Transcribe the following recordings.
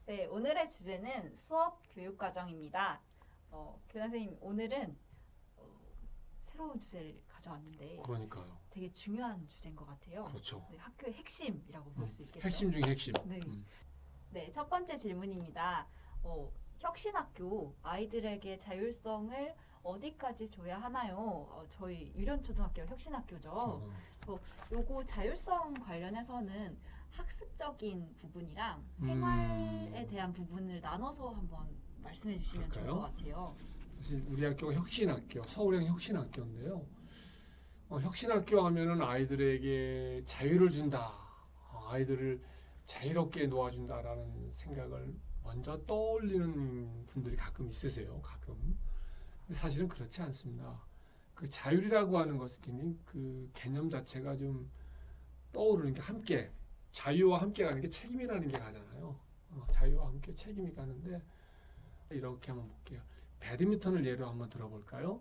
네, 오늘의 주제는 수업 교육 과정입니다. 교장 선생님, 오늘은 새로운 주제를 가져왔는데 그러니까요. 되게 중요한 주제인 것 같아요. 그렇죠. 네, 학교의 핵심이라고 볼 수 있겠죠. 핵심 중에 핵심. 네. 네, 첫 번째 질문입니다. 혁신학교 아이들에게 자율성을 어디까지 줘야 하나요? 저희 유련초등학교 혁신학교죠. 요거 자율성 관련해서는 학습적인 부분이랑 생활에 대한 부분을 나눠서 한번 말씀해 주시면 좋을 것 같아요. 사실 우리 학교가 혁신학교, 서울형 혁신학교인데요. 혁신학교 하면은 아이들에게 자유를 준다, 아이들을 자유롭게 놓아준다라는 생각을 먼저 떠올리는 분들이 가끔 있으세요. 가끔. 근데 사실은 그렇지 않습니다. 그 자율이라고 하는 것은 그 개념 자체가 좀 떠오르는 게 함께, 자유와 함께 가는 게 책임이라는 게 가잖아요. 자유와 함께 책임이 가는데 이렇게 한번 볼게요. 배드민턴을 예로 한번 들어볼까요?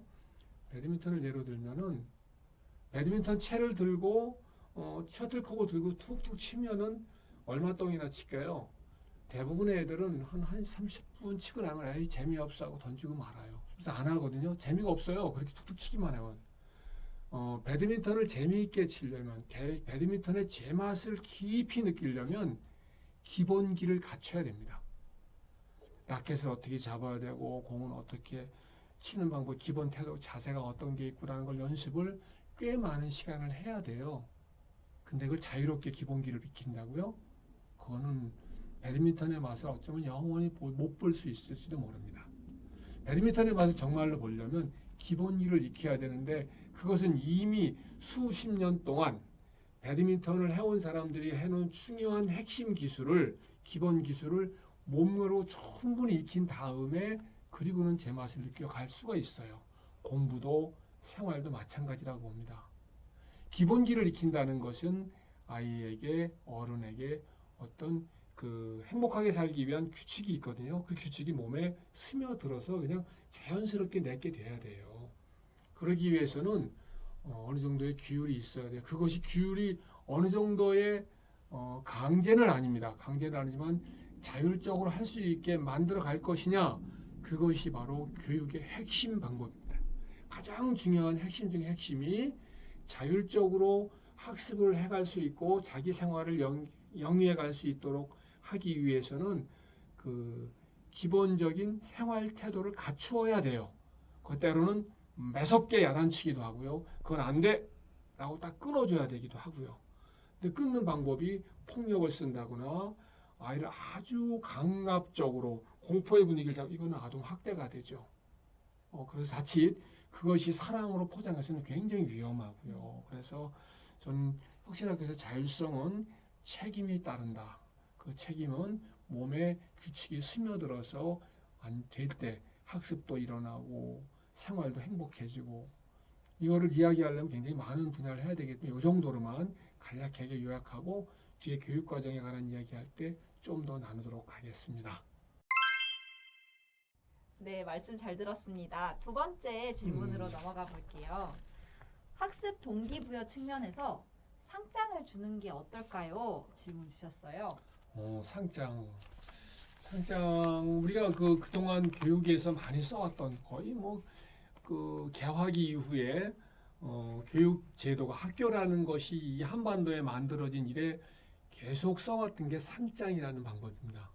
배드민턴을 예로 들면은 배드민턴 채를 들고 셔틀콕을 들고 툭툭 치면은 얼마 동이나 칠까요? 대부분의 애들은 한 30분 치고 나면 에이 재미없어 하고 던지고 말아요. 그래서 안 하거든요. 재미가 없어요. 그렇게 툭툭 치기만 해요. 배드민턴을 재미있게 치려면 배드민턴의 제맛을 깊이 느끼려면 기본기를 갖춰야 됩니다. 라켓을 어떻게 잡아야 되고 공은 어떻게 치는 방법, 기본 태도, 자세가 어떤 게 있구라는 걸 연습을 꽤 많은 시간을 해야 돼요. 근데 그걸 자유롭게 기본기를 익힌다고요? 그거는 배드민턴의 맛을 어쩌면 영원히 못 볼 수 있을지도 모릅니다. 배드민턴의 맛을 정말로 보려면 기본기를 익혀야 되는데 그것은 이미 수십 년 동안 배드민턴을 해온 사람들이 해놓은 중요한 핵심 기술을, 기본 기술을 몸으로 충분히 익힌 다음에 그리고는 제맛을 느껴갈 수가 있어요. 공부도 생활도 마찬가지라고 봅니다. 기본기를 익힌다는 것은 아이에게, 어른에게 어떤 그 행복하게 살기 위한 규칙이 있거든요. 그 규칙이 몸에 스며들어서 그냥 자연스럽게 내게 돼야 돼요. 그러기 위해서는 어느 정도의 규율이 있어야 돼요. 그것이 규율이 어느 정도의 강제는 아닙니다. 강제는 아니지만 자율적으로 할 수 있게 만들어 갈 것이냐, 그것이 바로 교육의 핵심 방법입니다. 가장 중요한 핵심 중에 핵심이 자율적으로 학습을 해갈 수 있고 자기 생활을 영위해 갈 수 있도록 하기 위해서는 그 기본적인 생활 태도를 갖추어야 돼요. 그 때로는 매섭게 야단치기도 하고요. 그건 안 돼! 라고 딱 끊어줘야 되기도 하고요. 근데 끊는 방법이 폭력을 쓴다거나 아이를 아주 강압적으로 공포의 분위기를 잡고 이거는 아동 학대가 되죠. 그래서 자칫 그것이 사랑으로 포장해서는 굉장히 위험하고요. 그래서 저는 혁신학교에서 자율성은 책임이 따른다. 그 책임은 몸에 규칙이 스며들어서 안 될 때 학습도 일어나고 생활도 행복해지고 이거를 이야기하려면 굉장히 많은 분야를 해야 되기 때문에 이 정도로만 간략하게 요약하고 뒤에 교육과정에 관한 이야기할 때 좀 더 나누도록 하겠습니다. 네, 말씀 잘 들었습니다. 두 번째 질문으로 넘어가 볼게요. 학습 동기부여 측면에서 상장을 주는 게 어떨까요? 질문 주셨어요. 상장 우리가 그동안 교육에서 많이 써왔던 거의 그 개화기 이후에 교육 제도가 학교라는 것이 이 한반도에 만들어진 이래 계속 써왔던 게 상장이라는 방법입니다.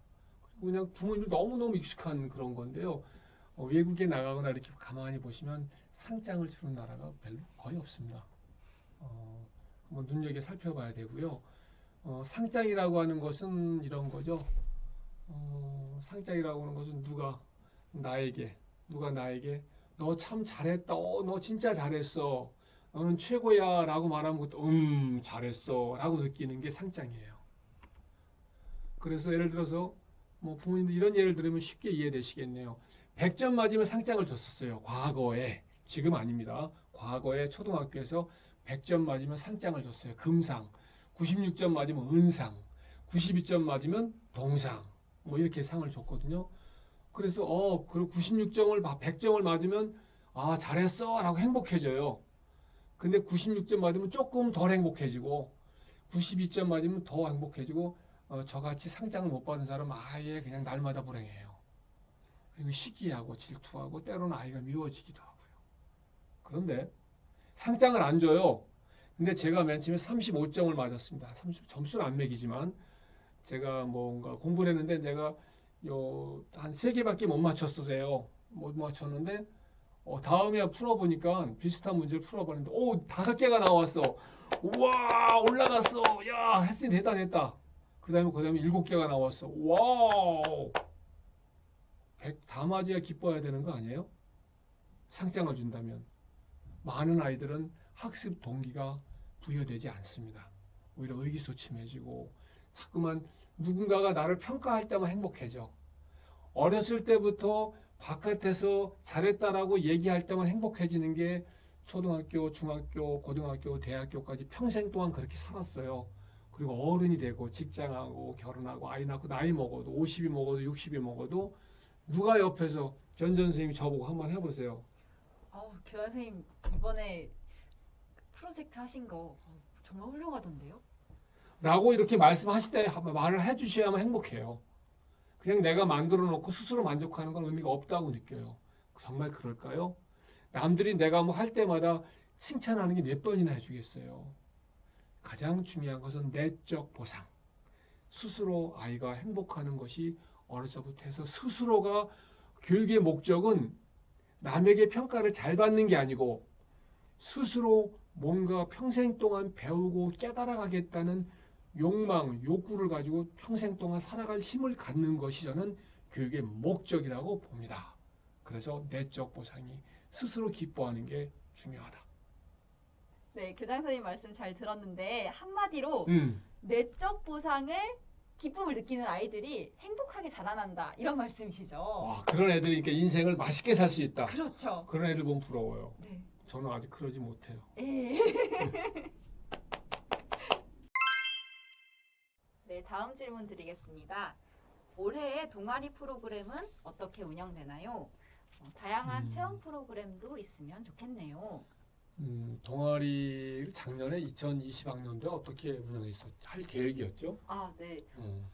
그리고 그냥 부모님들 너무너무 익숙한 그런 건데요. 외국에 나가거나 이렇게 가만히 보시면 상장을 주는 나라가 거의 없습니다. 한번 눈여겨 살펴봐야 되고요. 상장이라고 하는 것은 이런 거죠. 상장이라고 하는 것은 누가 나에게 너 참 잘했다. 너 진짜 잘했어. 너는 최고야 라고 말하는 것도 잘했어 라고 느끼는 게 상장이에요. 그래서 예를 들어서 부모님들 이런 예를 들으면 쉽게 이해되시겠네요. 100점 맞으면 상장을 줬었어요. 과거에. 지금 아닙니다. 과거에 초등학교에서 100점 맞으면 상장을 줬어요. 금상. 96점 맞으면 은상. 92점 맞으면 동상. 이렇게 상을 줬거든요. 그래서 그리고 96점을 100점을 맞으면 잘했어 라고 행복해져요. 근데 96점 맞으면 조금 덜 행복해지고 92점 맞으면 더 행복해지고 저같이 상장을 못 받은 사람 아예 그냥 날마다 불행해요. 그리고 시기하고 질투하고 때로는 아이가 미워지기도 하고요. 그런데 상장을 안 줘요. 근데 제가 맨 처음에 35점을 맞았습니다. 점수는 안 매기지만 제가 뭔가 공부를 했는데 내가 한 3개밖에 못 맞췄어요. 못 맞췄는데 다음에 풀어보니까 비슷한 문제를 풀어봤는데 5개가 나왔어. 우와 올라갔어. 야 했으니 됐다. 그 다음에 7개가 나왔어. 와우 100 다 맞아야 기뻐해야 되는 거 아니에요? 상장을 준다면 많은 아이들은 학습 동기가 부여되지 않습니다. 오히려 의기소침해지고 자꾸만 누군가가 나를 평가할 때만 행복해져. 어렸을 때부터 바깥에서 잘했다라고 얘기할 때만 행복해지는 게 초등학교, 중학교, 고등학교, 대학교까지 평생 동안 그렇게 살았어요. 그리고 어른이 되고 직장하고 결혼하고 아이 낳고 나이 먹어도 50이 먹어도 60이 먹어도 누가 옆에서 전 선생님이 저보고 한번 해보세요. 교장 선생님 이번에 프로젝트 하신 거 정말 훌륭하던데요? 라고 이렇게 말씀하실 때 말을 해주셔야만 행복해요. 그냥 내가 만들어 놓고 스스로 만족하는 건 의미가 없다고 느껴요. 정말 그럴까요? 남들이 내가 뭐 할 때마다 칭찬하는 게 몇 번이나 해주겠어요. 가장 중요한 것은 내적 보상. 스스로 아이가 행복하는 것이 어려서부터 해서 스스로가 교육의 목적은 남에게 평가를 잘 받는 게 아니고 스스로 뭔가 평생 동안 배우고 깨달아가겠다는 욕망, 욕구를 가지고 평생 동안 살아갈 힘을 갖는 것이 저는 교육의 목적이라고 봅니다. 그래서 내적 보상이 스스로 기뻐하는 게 중요하다. 네, 교장 선생님 말씀 잘 들었는데 한마디로 내적 보상을 기쁨을 느끼는 아이들이 행복하게 자라난다 이런 말씀이시죠? 와, 그런 애들이 이렇게 인생을 맛있게 살 수 있다. 그렇죠. 그런 애들 보면 부러워요. 네. 저는 아직 그러지 못해요. 네, 다음 질문 드리겠습니다. 올해의 동아리 프로그램은 어떻게 운영되나요? 다양한 체험 프로그램도 있으면 좋겠네요. 동아리를 작년에 2020학년도에 어떻게 할 계획이었죠? 네.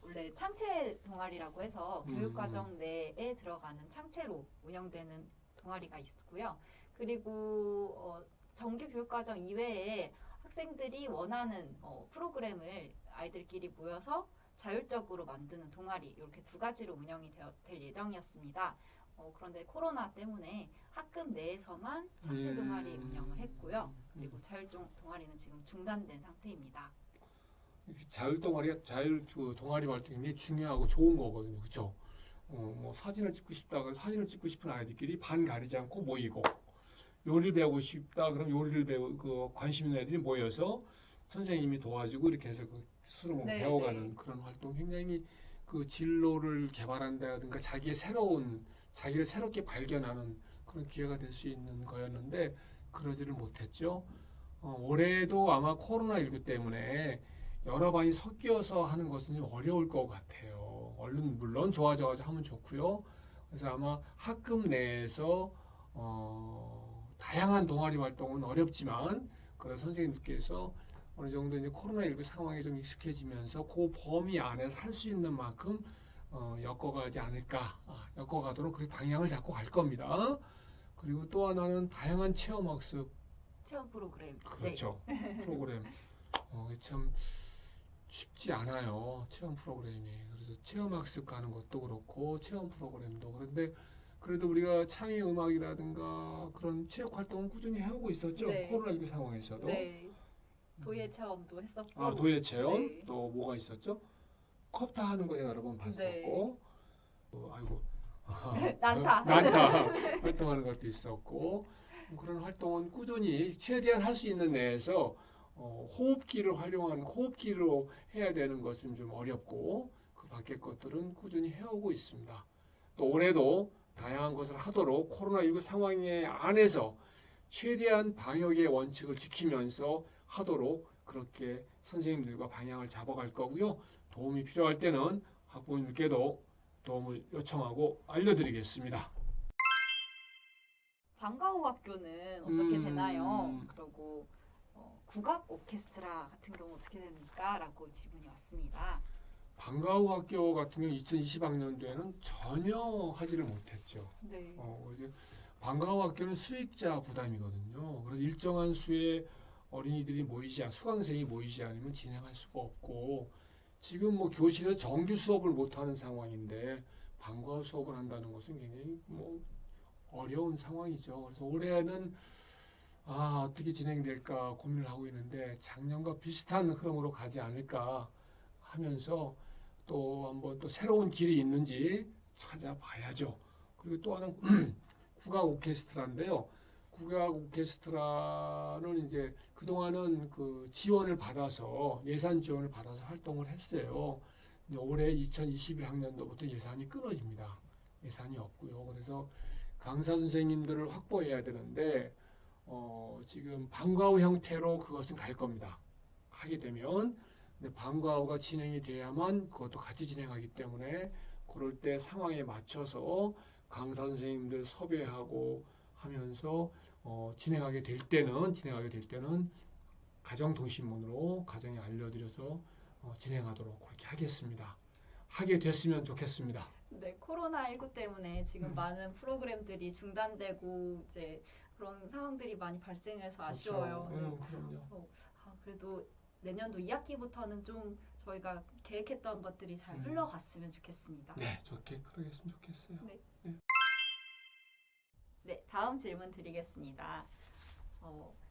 원래 창체 동아리라고 해서 교육과정 내에 들어가는 창체로 운영되는 동아리가 있고요. 그리고 정규 교육과정 이외에 학생들이 원하는 프로그램을 아이들끼리 모여서 자율적으로 만드는 동아리 이렇게 2가지로 운영이 될 예정이었습니다. 그런데 코로나 때문에 학급 내에서만 창체 동아리 운영을 했고요. 그리고 자율 동아리는 지금 중단된 상태입니다. 자율 동아리 활동이 굉장히 중요하고 좋은 거거든요. 그렇죠? 뭐 사진을 찍고 싶다 그래서 사진을 찍고 싶은 아이들끼리 반 가리지 않고 모이고 요리를 배우고 싶다 그럼 요리를 관심 있는 애들이 모여서 선생님이 도와주고 이렇게 해서 스스로 배워가는 그런 활동 굉장히 그 진로를 개발한다든가 자기를 새롭게 발견하는 그런 기회가 될 수 있는 거였는데 그러지를 못했죠. 올해도 아마 코로나19 때문에 여러 반이 섞여서 하는 것은 좀 어려울 것 같아요. 물론 좋아져가지고 하면 좋고요. 그래서 아마 학급 내에서 다양한 동아리 활동은 어렵지만 그래서 선생님들께서 어느 정도 이제 코로나19 상황에 좀 익숙해지면서 그 범위 안에서 할 수 있는 만큼 엮어가지 않을까. 엮어가도록 그렇게 방향을 잡고 갈 겁니다. 그리고 또 하나는 다양한 체험학습. 체험 프로그램. 그렇죠. 네. 프로그램. 참 쉽지 않아요. 체험 프로그램이. 그래서 체험학습 가는 것도 그렇고 체험 프로그램도. 그런데 그래도 우리가 창의음악이라든가 그런 체육활동은 꾸준히 해오고 있었죠. 네. 코로나19 상황에서도. 네. 도예 체험도 했었고. 도예 체험. 네. 또 뭐가 있었죠? 컵타 하는 거 여러 번 봤었고. 난타 활동하는 것도 있었고. 그런 활동은 꾸준히 최대한 할 수 있는 내에서 호흡기로 해야 되는 것은 좀 어렵고 그 밖의 것들은 꾸준히 해오고 있습니다. 또 올해도 다양한 것을 하도록 코로나19 상황에 안에서 최대한 방역의 원칙을 지키면서 하도록 그렇게 선생님들과 방향을 잡아갈 거고요. 도움이 필요할 때는 학부모님께도 도움을 요청하고 알려드리겠습니다. 방과후학교는 어떻게 되나요? 그리고 국악 오케스트라 같은 경우 어떻게 됩니까? 라고 질문이 왔습니다. 방과후 학교 같은 경우 2020학년도에는 전혀 하지를 못했죠. 네. 그래서 방과후 학교는 수익자 부담이거든요. 그래서 일정한 수의 어린이들이 수강생이 모이지 않으면 진행할 수가 없고, 지금 뭐 교실에 정규 수업을 못하는 상황인데 방과후 수업을 한다는 것은 굉장히 뭐 어려운 상황이죠. 그래서 올해는 어떻게 진행될까 고민을 하고 있는데 작년과 비슷한 흐름으로 가지 않을까 하면서 또 한번 또 새로운 길이 있는지 찾아봐야죠. 그리고 또 하나는 국악 오케스트라인데요. 국악 오케스트라는 이제 그동안은 그 예산 지원을 받아서 활동을 했어요. 이제 올해 2021학년도부터 예산이 끊어집니다. 예산이 없고요. 그래서 강사 선생님들을 확보해야 되는데 지금 방과후 형태로 그것은 갈 겁니다. 하게 되면 근데 방과후가 진행이 돼야만 그것도 같이 진행하기 때문에 그럴 때 상황에 맞춰서 강사 선생님들 섭외하고 하면서 진행하게 될 때는 가정통신문으로 가정에 알려드려서 진행하도록 그렇게 하겠습니다. 하게 됐으면 좋겠습니다. 네, 코로나19 때문에 지금 많은 프로그램들이 중단되고 이제 그런 상황들이 많이 발생해서 아쉬워요. 그렇죠. 그럼요. 그래도 내년도 2학기부터는 좀 저희가 계획했던 것들이 잘 흘러갔으면 좋겠습니다. 네, 그러겠으면 좋겠어요. 네, 다음 질문 드리겠습니다.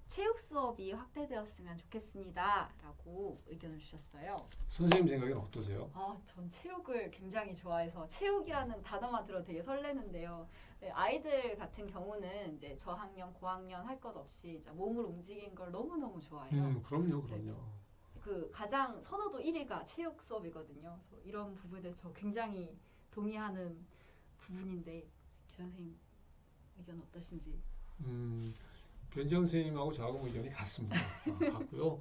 체육 수업이 확대되었으면 좋겠습니다. 라고 의견을 주셨어요. 선생님 생각엔 어떠세요? 전 체육을 굉장히 좋아해서 체육이라는 단어만 들어도 되게 설레는데요. 네, 아이들 같은 경우는 이제 저학년, 고학년 할 것 없이 이제 몸을 움직이는 걸 너무너무 좋아해요. 그럼요. 그 가장 선호도 1위가 체육 수업이거든요. 그래서 이런 부분에 대해서 저 굉장히 동의하는 부분인데 교장 선생님 의견 어떠신지? 변정 선생님하고 저하고 의견이 같습니다. 같고요.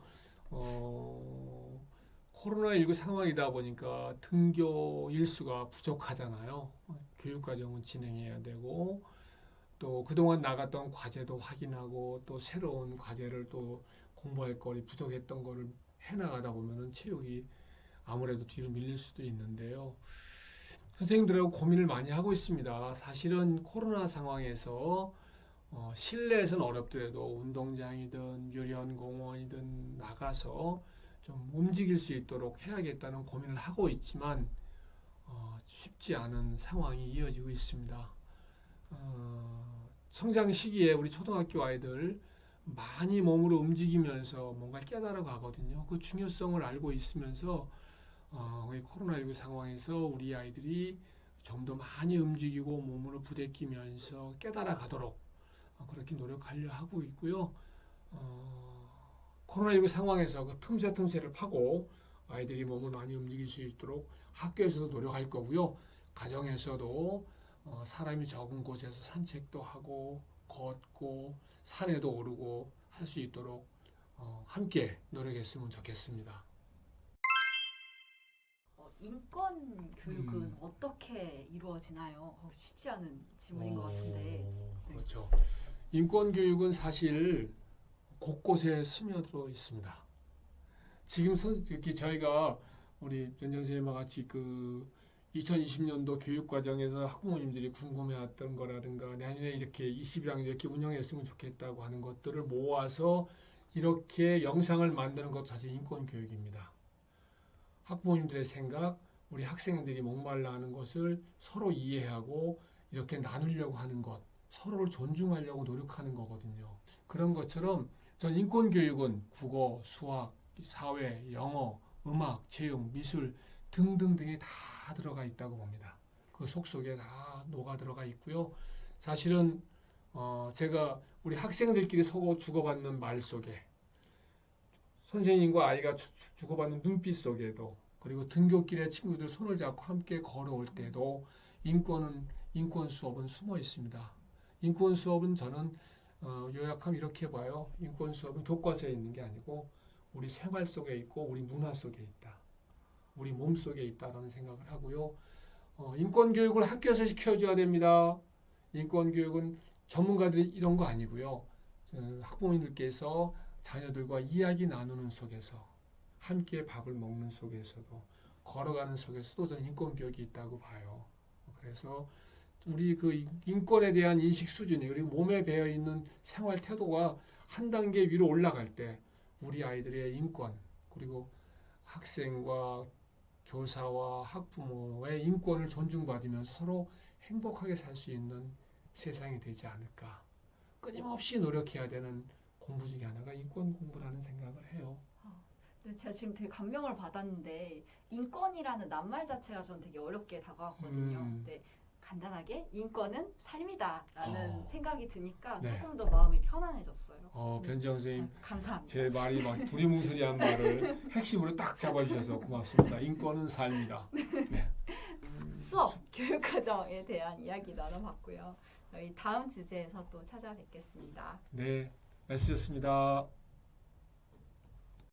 코로나19 상황이다 보니까 등교 일수가 부족하잖아요. 교육과정은 진행해야 되고 또 그동안 나갔던 과제도 확인하고 또 새로운 과제를 또 공부할 거리 부족했던 거를 해나가다 보면은 체육이 아무래도 뒤로 밀릴 수도 있는데요. 선생님들하고 고민을 많이 하고 있습니다. 사실은 코로나 상황에서 실내에서는 어렵더라도 운동장이든 유리한 공원이든 나가서 좀 움직일 수 있도록 해야겠다는 고민을 하고 있지만 쉽지 않은 상황이 이어지고 있습니다. 성장 시기에 우리 초등학교 아이들 많이 몸으로 움직이면서 뭔가 깨달아 가거든요. 그 중요성을 알고 있으면서 코로나19 상황에서 우리 아이들이 좀 더 많이 움직이고 몸으로 부대끼면서 깨달아 가도록 그렇게 노력하려 하고 있고요. 코로나19 상황에서 그 틈새를 파고 아이들이 몸을 많이 움직일 수 있도록 학교에서도 노력할 거고요. 가정에서도 사람이 적은 곳에서 산책도 하고 걷고 산에도 오르고 할 수 있도록 함께 노력했으면 좋겠습니다. 인권 교육은 어떻게 이루어지나요? 쉽지 않은 질문인 것 같은데. 그렇죠. 인권 교육은 사실 곳곳에 스며들어 있습니다. 지금 저희가 우리 변정 선생님과 같이 그 2020년도 교육 과정에서 학부모님들이 궁금해했던 거라든가 내년에 이렇게 21학년 이렇게 운영했으면 좋겠다고 하는 것들을 모아서 이렇게 영상을 만드는 것도 사실 인권 교육입니다. 학부모님들의 생각, 우리 학생들이 목말라 하는 것을 서로 이해하고 이렇게 나누려고 하는 것, 서로를 존중하려고 노력하는 거거든요. 그런 것처럼 전 인권 교육은 국어, 수학, 사회, 영어, 음악, 체육, 미술 등등등이 다 들어가 있다고 봅니다. 그 속속에 다 녹아 들어가 있고요. 사실은 제가 우리 학생들끼리 서로 주고받는 말 속에 선생님과 아이가 주고받는 눈빛 속에도 그리고 등굣길에 친구들 손을 잡고 함께 걸어올 때도 인권 수업은 숨어 있습니다. 인권 수업은 저는 요약하면 이렇게 봐요. 인권 수업은 교과서에 있는 게 아니고 우리 생활 속에 있고 우리 문화 속에 있다. 우리 몸 속에 있다라는 생각을 하고요. 인권 교육을 학교에서 시켜줘야 됩니다. 인권 교육은 전문가들이 이런 거 아니고요. 학부모님들께서 자녀들과 이야기 나누는 속에서 함께 밥을 먹는 속에서도 걸어가는 속에서도 저는 인권 교육이 있다고 봐요. 그래서 우리 그 인권에 대한 인식 수준이 그리고 몸에 배어 있는 생활 태도가 한 단계 위로 올라갈 때 우리 아이들의 인권 그리고 학생과 교사와 학부모의 인권을 존중받으면서 서로 행복하게 살 수 있는 세상이 되지 않을까. 끊임없이 노력해야 되는 공부 중에 하나가 인권 공부라는 생각을 해요. 근데 제가 지금 되게 감명을 받았는데 인권이라는 낱말 자체가 저는 되게 어렵게 다가왔거든요. 근데 간단하게 인권은 삶이다라는 생각이 드니까 네. 조금 더 마음이 편안해졌어요. 변지영 선생님 감사합니다. 제 말이 막 두리뭉술이한 말을 핵심으로 딱 잡아주셔서 고맙습니다. 인권은 삶이다. 네. 수업, 교육과정에 대한 이야기 나눠봤고요. 저희 다음 주제에서 또 찾아뵙겠습니다. 네, 애쓰셨습니다.